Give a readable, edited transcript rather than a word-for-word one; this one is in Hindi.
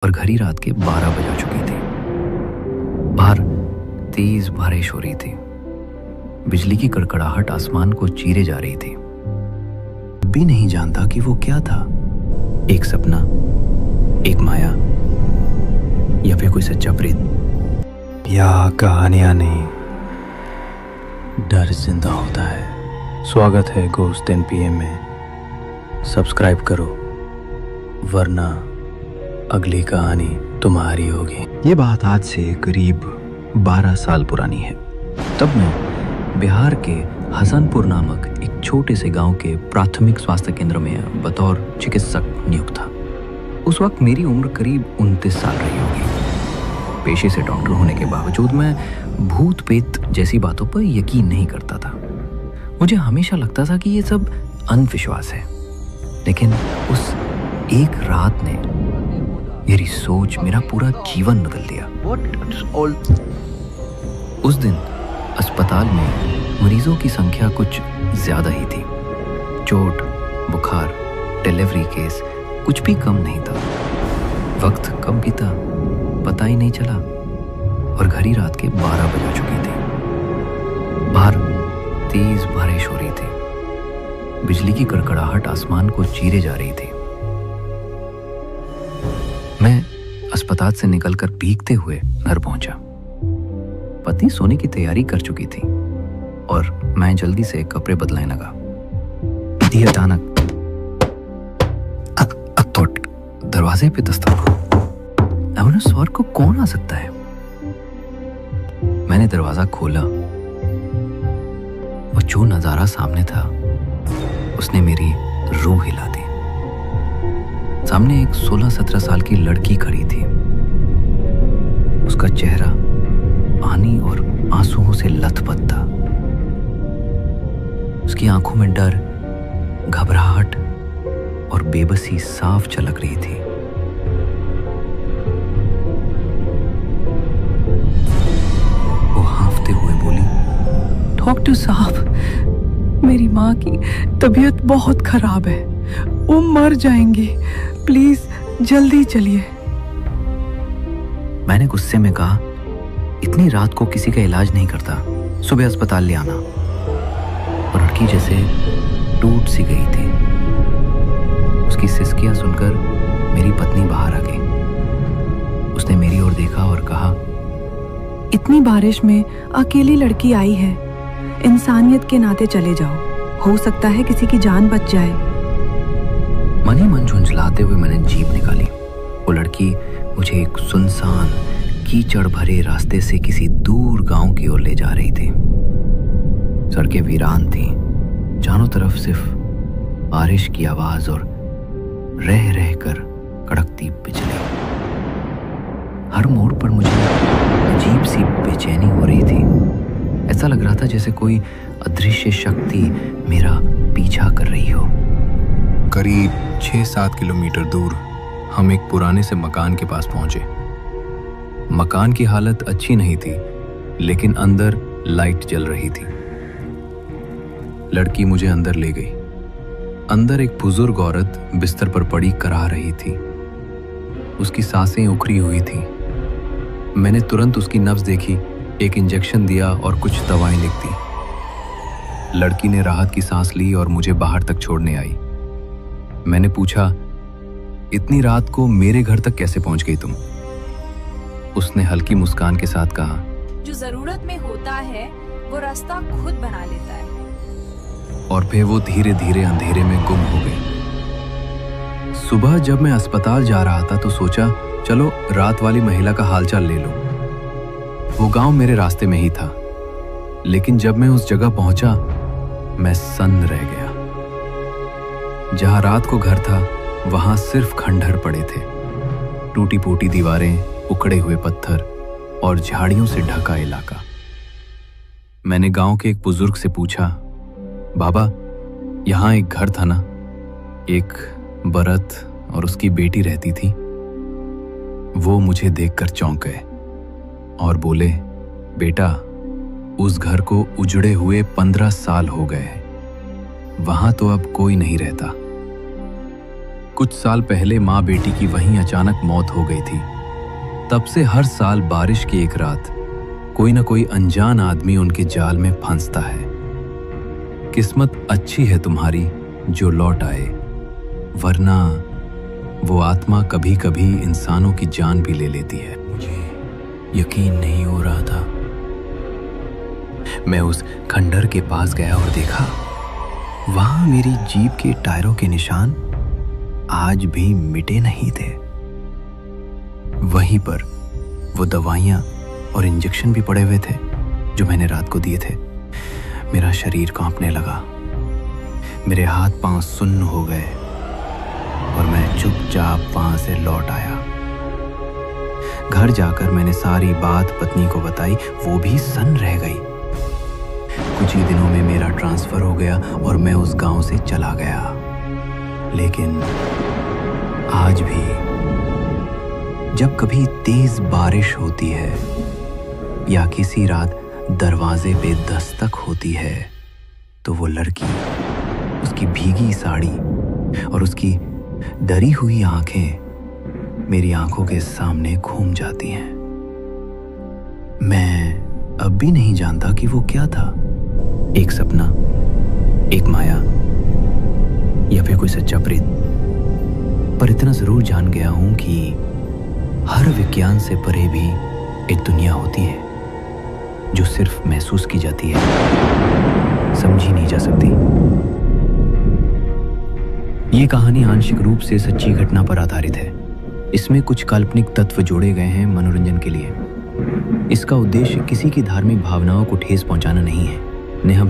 और घड़ी रात के 12 बजा चुकी थी। बाहर तेज बारिश हो रही थी। बिजली की कड़कड़ाहट आसमान को चीरे जा रही थी। भी नहीं जानता कि वो क्या था, एक सपना, एक माया या फिर कोई सच्चा प्रेत। या कहानियां नहीं, डर जिंदा होता है। स्वागत है घोस्ट NPM में। सब्सक्राइब करो वरना अगली कहानी तुम्हारी होगी। ये बात आज से करीब 12 साल पुरानी है। तब मैं बिहार के हसनपुर नामक एक छोटे से गांव के प्राथमिक स्वास्थ्य केंद्र में बतौर चिकित्सक नियुक्त था। उस वक्त मेरी उम्र करीब 29 साल रही होगी। पेशे से डॉक्टर होने के बावजूद मैं भूत पेत जैसी बातों पर यकीन नहीं करता था। मुझे हमेशा लगता था कि ये सब अंधविश्वास है। लेकिन उस एक रात ने मेरी सोच, मेरा पूरा जीवन बदल दिया। उस दिन अस्पताल में मरीजों की संख्या कुछ ज्यादा ही थी। चोट, बुखार, डिलीवरी केस कुछ भी कम नहीं था। वक्त कब बीता पता ही नहीं चला और घड़ी रात के 12 बजा चुकी थी। बाहर तेज बारिश हो रही थी। बिजली की कड़कड़ाहट आसमान को चीरे जा रही थी। मैं अस्पताल से निकलकर भीगते हुए घर पहुंचा। पत्नी सोने की तैयारी कर चुकी थी और मैं जल्दी से कपड़े बदलने लगा। अचानक दरवाजे पे दस्तक हुआ। स्वर को कौन आ सकता है? मैंने दरवाजा खोला और जो नजारा सामने था उसने मेरी रूह हिला दी। सामने एक 16-17 साल की लड़की खड़ी थी। उसका चेहरा पानी और आंसुओं से लथपथ था। उसकी आंखों में डर, घबराहट और बेबसी साफ झलक रही थी। वो हांफते हुए बोली, डॉक्टर साहब, मेरी माँ की तबीयत बहुत खराब है, वो मर जाएंगी, प्लीज जल्दी चलिए। मैंने गुस्से में कहा, इतनी रात को किसी का इलाज नहीं करता, सुबह अस्पताल ले आना। और लड़की जैसे टूट सी गई थी। उसकी सिसकियां सुनकर मेरी पत्नी बाहर आ गई। उसने मेरी ओर देखा और कहा, इतनी बारिश में अकेली लड़की आई है, इंसानियत के नाते चले जाओ, हो सकता है किसी की जान बच जाए। मन ही मन झुंझलाते हुए मैंने जीप निकाली। वो लड़की मुझे एक सुनसान कीचड़ भरे रास्ते से किसी दूर गांव की ओर ले जा रही थी। सड़कें वीरान थीं, चारों तरफ सिर्फ बारिश की आवाज और रह रह कर कड़कती बिजली। हर मोड़ पर मुझे अजीब सी बेचैनी हो रही थी। ऐसा लग रहा था जैसे कोई अदृश्य शक्ति मेरा पीछा कर रही हो। करीब 6-7 किलोमीटर दूर हम एक पुराने से मकान के पास पहुंचे। मकान की हालत अच्छी नहीं थी, लेकिन अंदर लाइट जल रही थी। लड़की मुझे अंदर ले गई। अंदर एक बुजुर्ग औरत बिस्तर पर पड़ी कराह रही थी। उसकी सांसें उखड़ी हुई थी। मैंने तुरंत उसकी नब्ज देखी, एक इंजेक्शन दिया और कुछ दवाएं लिख दी। लड़की ने राहत की सांस ली और मुझे बाहर तक छोड़ने आई। मैंने पूछा, इतनी रात को मेरे घर तक कैसे पहुंच गई तुम? उसने हल्की मुस्कान के साथ कहा, जो जरूरत में होता है वो रास्ता खुद बना लेता है। और फिर वो धीरे धीरे अंधेरे में गुम हो गई। सुबह जब मैं अस्पताल जा रहा था तो सोचा, चलो रात वाली महिला का हालचाल ले लो। वो गांव मेरे रास्ते में ही था, लेकिन जब मैं उस जगह पहुंचा मैं सन्न रह गया। जहां रात को घर था वहां सिर्फ खंडहर पड़े थे। टूटी फूटी दीवारें, उखड़े हुए पत्थर और झाड़ियों से ढका इलाका। मैंने गांव के एक बुजुर्ग से पूछा, बाबा, यहां एक घर था ना? एक बरत और उसकी बेटी रहती थी। वो मुझे देखकर चौंक गए और बोले, बेटा, उस घर को उजड़े हुए 15 साल हो गए हैं। वहां तो अब कोई नहीं रहता। कुछ साल पहले माँ बेटी की वहीं अचानक मौत हो गई थी। तब से हर साल बारिश की एक रात कोई ना कोई अनजान आदमी उनके जाल में फंसता है। किस्मत अच्छी है तुम्हारी जो लौट आए, वरना वो आत्मा कभी कभी इंसानों की जान भी ले लेती है। मुझे यकीन नहीं हो रहा था। मैं उस खंडर के पास गया और देखा वहां मेरी जीप के टायरों के निशान आज भी मिटे नहीं थे। वहीं पर वो दवाइयां और इंजेक्शन भी पड़े हुए थे जो मैंने रात को दिए थे। मेरा शरीर कांपने लगा, मेरे हाथ पांव सुन्न हो गए और मैं चुपचाप वहां से लौट आया। घर जाकर मैंने सारी बात पत्नी को बताई, वो भी सन्न रह गई। कुछ ही दिनों में मेरा ट्रांसफर हो गया और मैं उस गांव से चला गया। लेकिन आज भी जब कभी तेज बारिश होती है या किसी रात दरवाजे पे दस्तक होती है तो वो लड़की, उसकी भीगी साड़ी और उसकी डरी हुई आंखें मेरी आंखों के सामने घूम जाती हैं। मैं अब भी नहीं जानता कि वो क्या था, एक सपना, एक माया या फिर कोई सच्चा प्रेत। पर इतना जरूर जान गया हूं कि हर विज्ञान से परे भी एक दुनिया होती है जो सिर्फ महसूस की जाती है, समझी नहीं जा सकती। ये कहानी आंशिक रूप से सच्ची घटना पर आधारित है। इसमें कुछ काल्पनिक तत्व जोड़े गए हैं मनोरंजन के लिए। इसका उद्देश्य किसी की धार्मिक भावनाओं को ठेस पहुंचाना नहीं है। ने हम